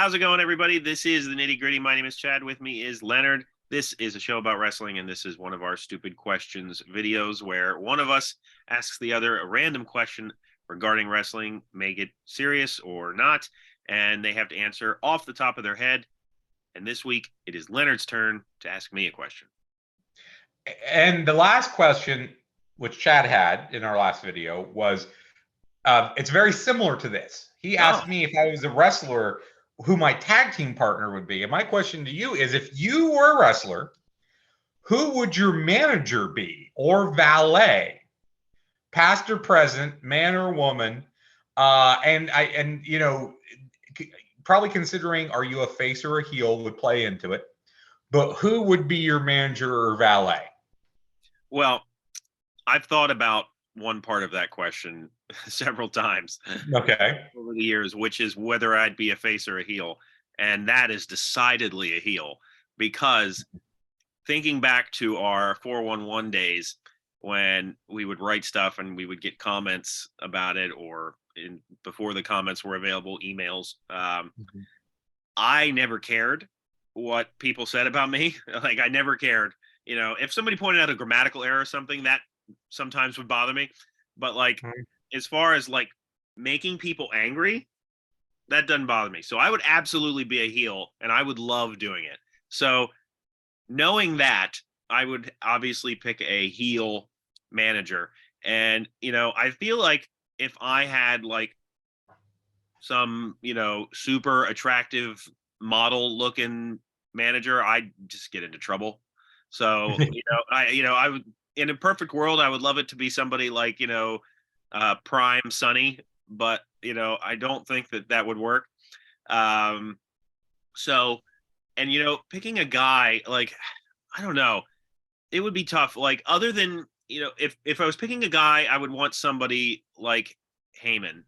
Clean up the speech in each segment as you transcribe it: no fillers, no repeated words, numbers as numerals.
How's it going, everybody? This is the Nitty Gritty. My name is Chad. With me is Leonard. This is a show about wrestling, and this is one of our stupid questions videos where one of us asks the other a random question regarding wrestling, make it serious or not, and they have to answer off the top of their head. And this week, it is Leonard's turn to ask me a question. And the last question, which Chad had in our last video, was it's very similar to this. He asked me if I was a wrestler, who my tag team partner would be. And my question to you is, if you were a wrestler, who would your manager be or valet, past or present, man or woman? And probably considering, are you a face or a heel, would play into it. But who would be your manager or valet? Well, I've thought about one part of that question several times over the years, which is whether I'd be a face or a heel. And that is decidedly a heel, because thinking back to our 411 days when we would write stuff and we would get comments about it, or before the comments were available, emails, I never cared what people said about me. Like, I never cared. You know, if somebody pointed out a grammatical error or something, that sometimes would bother me. But as far as making people angry, that doesn't bother me. So I would absolutely be a heel, and I would love doing it. So knowing that, I would obviously pick a heel manager. And, I feel like if I had some, super attractive model looking manager, I'd just get into trouble. So, I would, in a perfect world, I would love it to be somebody like, Prime Sunny, but, I don't think that would work. Picking a guy, I don't know, it would be tough. Other than, if I was picking a guy, I would want somebody like Heyman,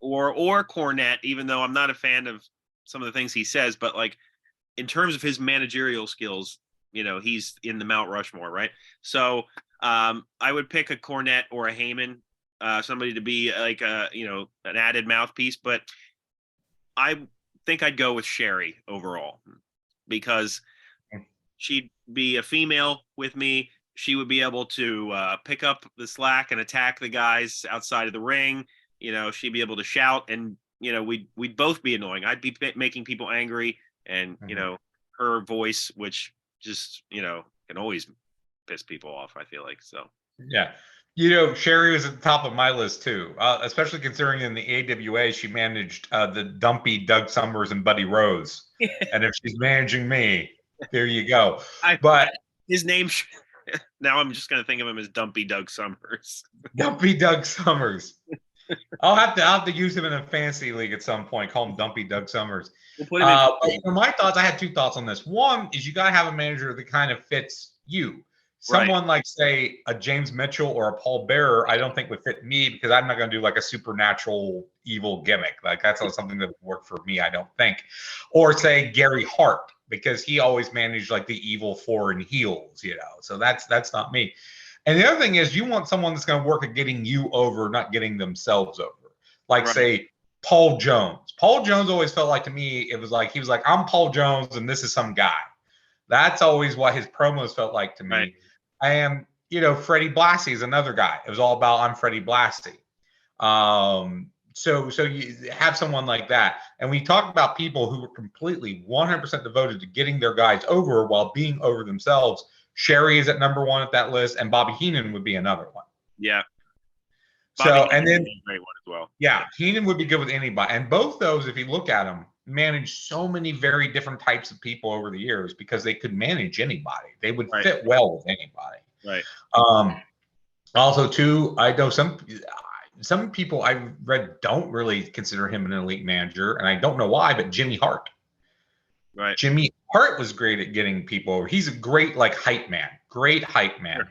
or Cornette, even though I'm not a fan of some of the things he says, but in terms of his managerial skills, he's in the Mount Rushmore, right? So I would pick a Cornette or a Heyman, somebody to be an added mouthpiece. But I think I'd go with Sherry overall, because she'd be a female with me. She would be able to pick up the slack and attack the guys outside of the ring. She'd be able to shout, and we'd both be annoying. I'd be making people angry, and her voice, which just can always piss people off, I feel like. So Sherry was at the top of my list too, especially considering in the AWA she managed the dumpy Doug Summers and Buddy Rose. And if she's managing me, there you go. But his name now I'm just gonna think of him as Dumpy Doug Summers. Dumpy Doug Summers. I'll have to use him in a fantasy league at some point. Call him Dumpy Doug Summers. For my thoughts, I had two thoughts on this. One is, you got to have a manager that kind of fits you. Someone like, say, a James Mitchell or a Paul Bearer, I don't think would fit me, because I'm not going to do a supernatural evil gimmick. That's not something that would work for me, I don't think. Or say Gary Hart, because he always managed the evil foreign heels, So that's not me. And the other thing is, you want someone that's going to work at getting you over, not getting themselves over. Say, Paul Jones. Paul Jones always felt like, to me, it was he was like, I'm Paul Jones and this is some guy. That's always what his promos felt like to me. Right. I am, Freddie Blassie is another guy. It was all about, I'm Freddie Blassie. So you have someone like that. And we talk about people who were completely 100% devoted to getting their guys over while being over themselves. Sherry is at number one at that list, and Bobby Heenan would be another one. Yeah. And then a great one as well. Yeah, Heenan would be good with anybody. And both those, if you look at them, managed so many very different types of people over the years, because they could manage anybody. They would fit well with anybody. Right. Also, too, I know some people I've read don't really consider him an elite manager, and I don't know why, but Jimmy Hart. Right. Jimmy Hart was great at getting people over. He's a great hype man. Great hype man. Sure.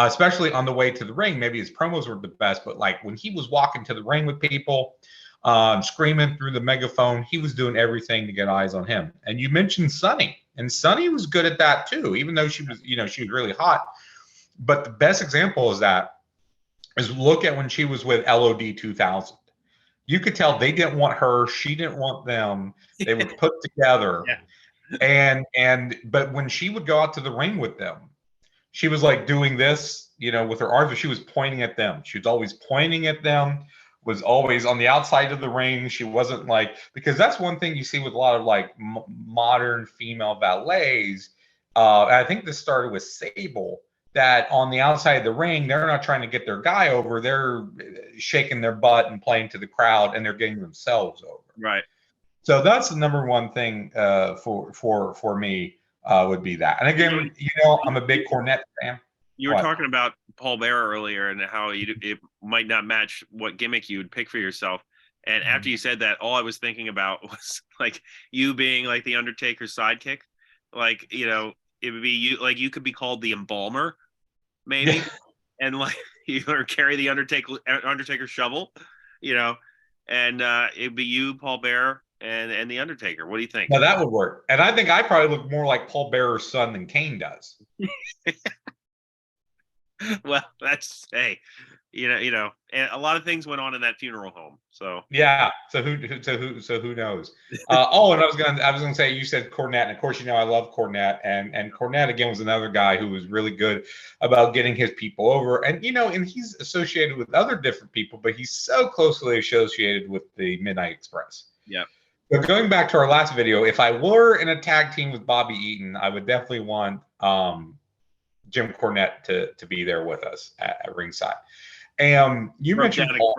Especially on the way to the ring. Maybe his promos were the best, but when he was walking to the ring with people, screaming through the megaphone, he was doing everything to get eyes on him. And you mentioned Sunny, and Sunny was good at that too, even though she was, she was really hot. But the best example is look at when she was with LOD 2000. You could tell they didn't want her. She didn't want them. They were put together. Yeah. But when she would go out to the ring with them, she was like doing this, with her arms, but she was pointing at them. She was always pointing at them, was always on the outside of the ring. She wasn't because that's one thing you see with a lot of modern female valets. And I think this started with Sable, that on the outside of the ring, they're not trying to get their guy over. They're shaking their butt and playing to the crowd, and they're getting themselves over. Right. So that's the number one thing for me would be that. And again, I'm a big Cornette fan. You were talking about Paul Bearer earlier and how it might not match what gimmick you would pick for yourself. And after you said that, all I was thinking about was you being the Undertaker's sidekick. It would be you. You could be called the embalmer, maybe, and or carry the Undertaker shovel, and it'd be you, Paul Bearer, and the Undertaker. What do you think? Now that would work. And I think I probably look more like Paul Bearer's son than Kane does. Well, that's and a lot of things went on in that funeral home. So yeah. So who knows? And I was gonna say, you said Cornette, and of course I love Cornette, and Cornette again was another guy who was really good about getting his people over, and and he's associated with other different people, but he's so closely associated with the Midnight Express. Yeah. But going back to our last video, if I were in a tag team with Bobby Eaton, I would definitely want Jim Cornette to be there with us at ringside. And you mentioned Paul.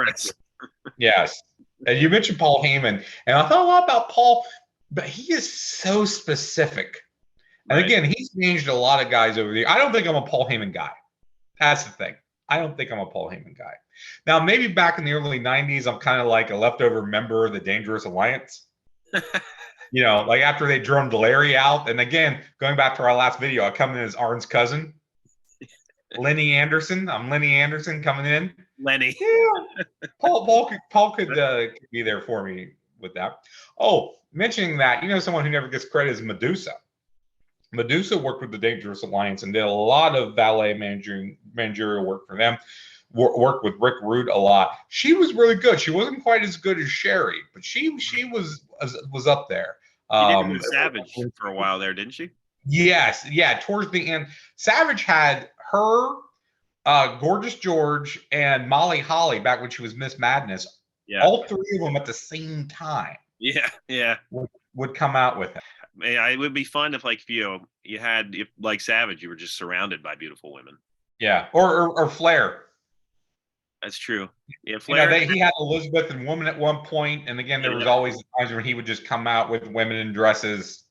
Yes. And you mentioned Paul Heyman. And I thought a lot about Paul, but he is so specific. And again, he's changed a lot of guys over the years. I don't think I'm a Paul Heyman guy. That's the thing. I don't think I'm a Paul Heyman guy. Now, maybe back in the early 90s, I'm kind of like a leftover member of the Dangerous Alliance. After they droned Larry out. And again, going back to our last video, I come in as Arn's cousin. Lenny Anderson. I'm Lenny Anderson coming in. Lenny. Yeah. Paul could be there for me with that. Oh, mentioning that, someone who never gets credit is Medusa. Medusa worked with the Dangerous Alliance and did a lot of valet managerial work for them. Worked with Rick Rude a lot. She was really good. She wasn't quite as good as Sherry, but she was up there. She did with Savage for a while there, didn't she? Yes, yeah. Towards the end, Savage had her, Gorgeous George, and Molly Holly back when she was Miss Madness. Yeah. All three of them at the same time. Yeah. Would come out with it. It would be fun if you had Savage, you were just surrounded by beautiful women. Yeah, or Flair. That's true. Yeah, Flair. He had Elizabeth and woman at one point, and again, there was always times when he would just come out with women in dresses.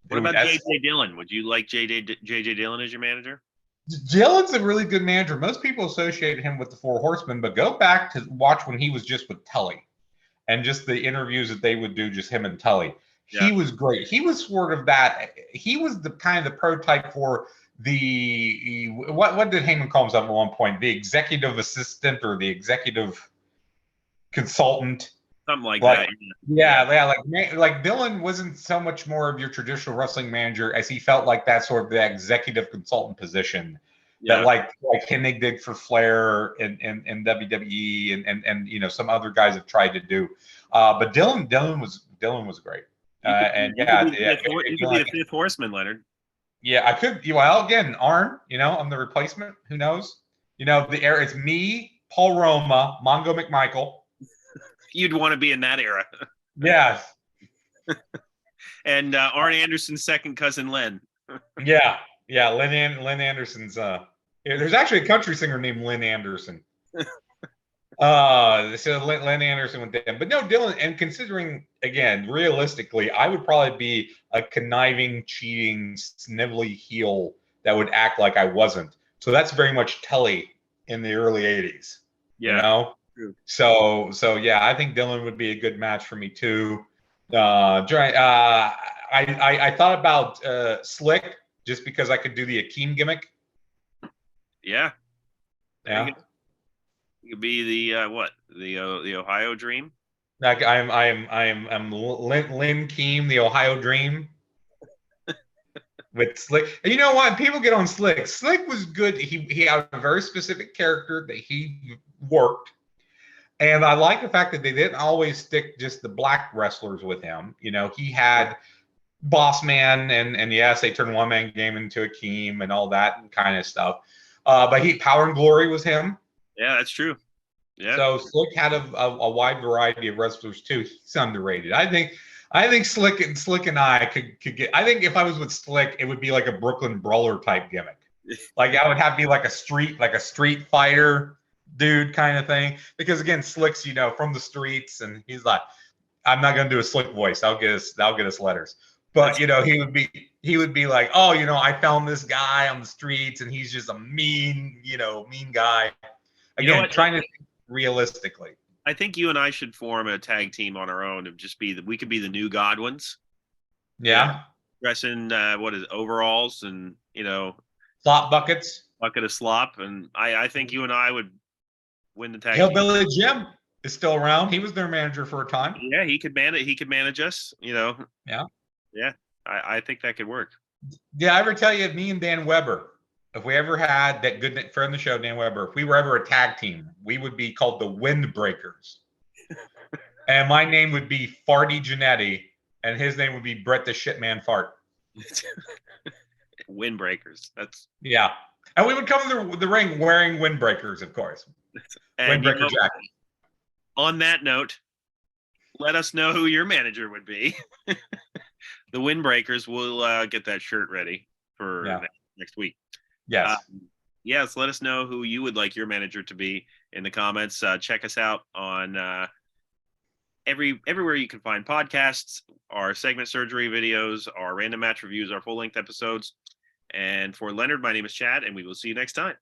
What about J.J. Dillon? Would you like J.J. Dillon as your manager? Dillon's a really good manager. Most people associate him with the Four Horsemen, but go back to watch when he was just with Tully, and just the interviews that they would do, just him and Tully. Yeah. He was great. He was sort of that. He was the kind of the prototype for what did Heyman call himself at one point? The executive assistant or the executive consultant, something like that. Yeah. Like Dillon wasn't so much more of your traditional wrestling manager as he felt like that sort of the executive consultant position that like Hennig did for Flair and WWE and some other guys have tried to do. But Dillon was great. You could be the fifth horseman, Leonard. Yeah, I could. Well, again, Arn, I'm the replacement. Who knows? The era, it's me, Paul Roma, Mongo McMichael. You'd want to be in that era. Yes. And Arn Anderson's second cousin, Len. Yeah. Lynn Anderson's. There's actually a country singer named Lynn Anderson. So Lynn Anderson went down, but no, Dillon. And considering again, realistically, I would probably be a conniving, cheating, snivelly heel that would act like I wasn't. So that's very much Tully in the early '80s. Yeah. True. So yeah, I think Dillon would be a good match for me too. I thought about Slick just because I could do the Akeem gimmick. Yeah. Yeah. You could be the Ohio Dream. Like I'm Lynn Keem, the Ohio Dream. With Slick, and you know what? People get on Slick. Slick was good. He had a very specific character that he worked, And I like the fact that they didn't always stick just the black wrestlers with him. You know, he had Boss Man, and yes, they turned one man game into a team and all that kind of stuff. But Power and Glory was him. Yeah, that's true. Yeah. So Slick had a wide variety of wrestlers too. He's underrated. I think Slick and I could get. I think if I was with Slick, it would be like a Brooklyn Brawler type gimmick. Like I would have to be like a street fighter dude kind of thing. Because again, Slick's from the streets, and he's like, I'm not gonna do a Slick voice. I'll get us letters. But he would be like, oh, I found this guy on the streets, and he's just a mean guy. Again, trying to think realistically. I think you and I should form a tag team on our own and just we could be the new Godwins. Yeah. Dressing overalls and slop buckets. Bucket of slop, and I think you and I would win the tag. Hillbilly Jim is still around. He was their manager for a time. Yeah, he could manage us. Yeah. Yeah, I think that could work. Did I ever tell you me and Dan Weber? If we ever had that good friend of the show, Dan Weber, if we were ever a tag team, we would be called the Windbreakers. And my name would be Farty Janetti, and his name would be Brett the Shitman Fart. Windbreakers. Yeah. And we would come to the ring wearing windbreakers, of course. Windbreaker jacket. On that note, let us know who your manager would be. The Windbreakers will get that shirt ready for next week. Yes. Yes, let us know who you would like your manager to be in the comments. Check us out on everywhere you can find podcasts, our segment surgery videos, our random match reviews, our full-length episodes. And for Leonard, my name is Chad, and we will see you next time.